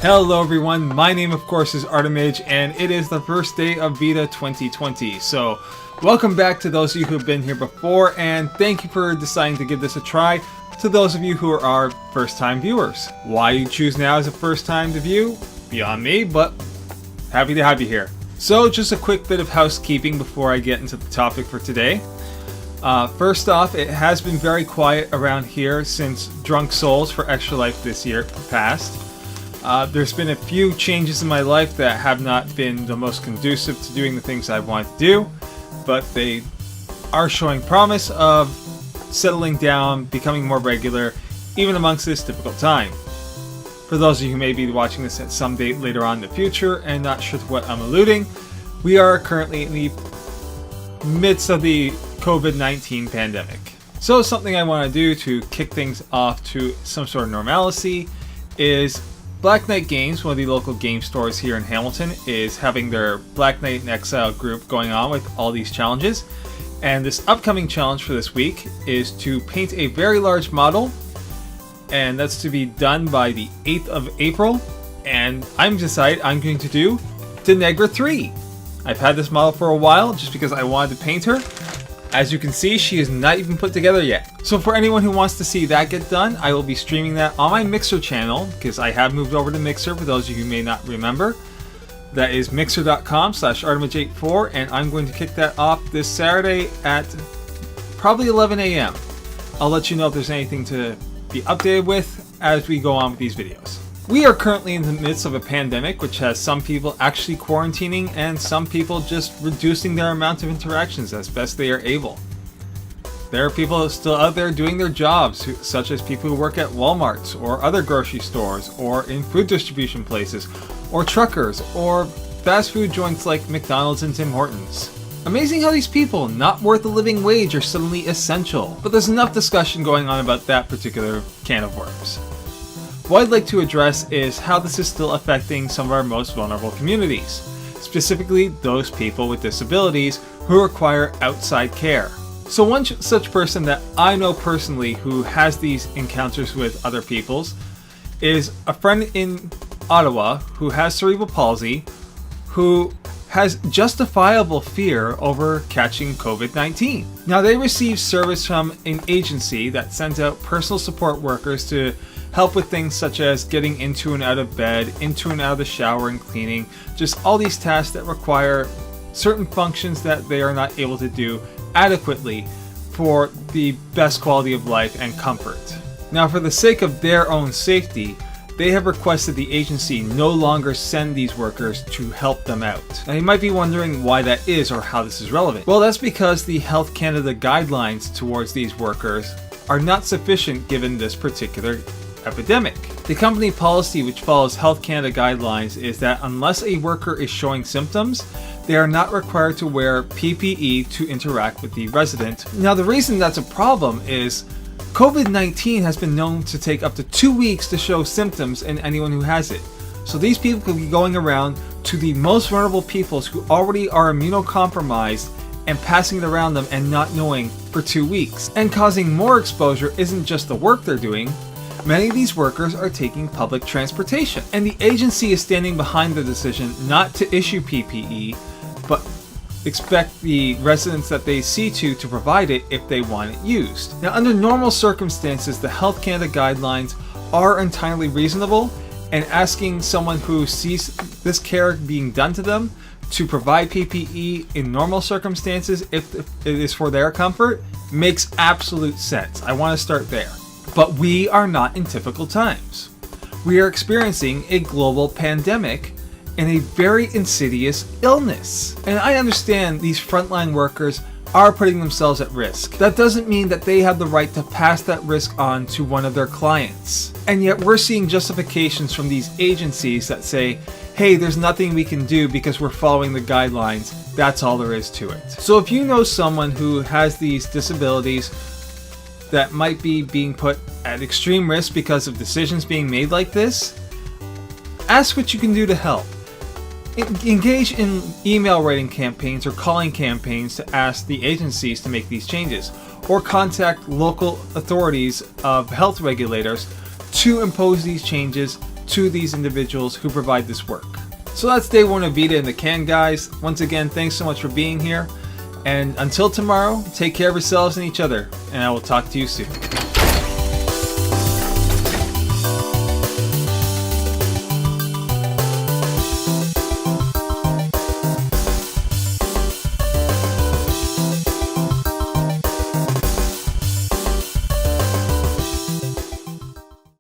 Hello everyone, my name of course is Artimage, and it is the first day of VEDA 2020. So welcome back to those of you who have been here before, and thank you for deciding to give this a try to those of you who are first time viewers. Why you choose now as a first time to view? Beyond me, but happy to have you here. So just a quick bit of housekeeping before I get into the topic for today. First off, it has been very quiet around here since Drunk Souls for Extra Life this year passed. There's been a few changes in my life that have not been the most conducive to doing the things I want to do, but they are showing promise of settling down, becoming more regular, even amongst this difficult time. For those of you who may be watching this at some date later on in the future and not sure to what I'm alluding, we are currently in the midst of the COVID-19 pandemic. So something I want to do to kick things off to some sort of normalcy is Black Knight Games, one of the local game stores here in Hamilton, is having their Black Knight in Exile group going on with all these challenges. And this upcoming challenge for this week is to paint a very large model, and that's to be done by the 8th of April. And I'm going to do Denegra 3. I've had this model for a while just because I wanted to paint her. As you can see, she is not even put together yet. So for anyone who wants to see that get done, I will be streaming that on my Mixer channel, because I have moved over to Mixer for those of you who may not remember. That is mixer.com/artimage84, and I'm going to kick that off this Saturday at probably 11 a.m. I'll let you know if there's anything to be updated with as we go on with these videos. We are currently in the midst of a pandemic, which has some people actually quarantining and some people just reducing their amount of interactions as best they are able. There are people still out there doing their jobs, such as people who work at Walmarts or other grocery stores or in food distribution places or truckers or fast food joints like McDonald's and Tim Hortons. Amazing how these people, not worth a living wage, are suddenly essential. But there's enough discussion going on about that particular can of worms. What I'd like to address is how this is still affecting some of our most vulnerable communities, specifically those people with disabilities who require outside care. So one such person that I know personally who has these encounters with other people's is a friend in Ottawa who has cerebral palsy, who has justifiable fear over catching COVID-19. Now, they receive service from an agency that sends out personal support workers to help with things such as getting into and out of bed, into and out of the shower and cleaning, just all these tasks that require certain functions that they are not able to do adequately for the best quality of life and comfort. Now, for the sake of their own safety, they have requested the agency no longer send these workers to help them out. Now, you might be wondering why that is or how this is relevant. Well, that's because the Health Canada guidelines towards these workers are not sufficient given this particular epidemic. The company policy, which follows Health Canada guidelines, is that unless a worker is showing symptoms, they are not required to wear PPE to interact with the resident. Now, the reason that's a problem is COVID-19 has been known to take up to 2 weeks to show symptoms in anyone who has it. So these people could be going around to the most vulnerable peoples who already are immunocompromised and passing it around them and not knowing for 2 weeks. And causing more exposure isn't just the work they're doing. Many of these workers are taking public transportation, and the agency is standing behind the decision not to issue PPE, but expect the residents that they see to provide it if they want it used. Now, under normal circumstances, the Health Canada guidelines are entirely reasonable, and asking someone who sees this care being done to them to provide PPE in normal circumstances, if it is for their comfort, makes absolute sense. I want to start there. But we are not in typical times. We are experiencing a global pandemic and a very insidious illness. And I understand these frontline workers are putting themselves at risk. That doesn't mean that they have the right to pass that risk on to one of their clients. And yet we're seeing justifications from these agencies that say, hey, there's nothing we can do because we're following the guidelines. That's all there is to it. So if you know someone who has these disabilities that might be being put at extreme risk because of decisions being made like this, ask what you can do to help. Engage in email writing campaigns or calling campaigns to ask the agencies to make these changes. or contact local authorities of health regulators to impose these changes to these individuals who provide this work. So that's day 1 of VEDA in the can, guys. Once again, thanks so much for being here. And until tomorrow, take care of yourselves and each other, and I will talk to you soon.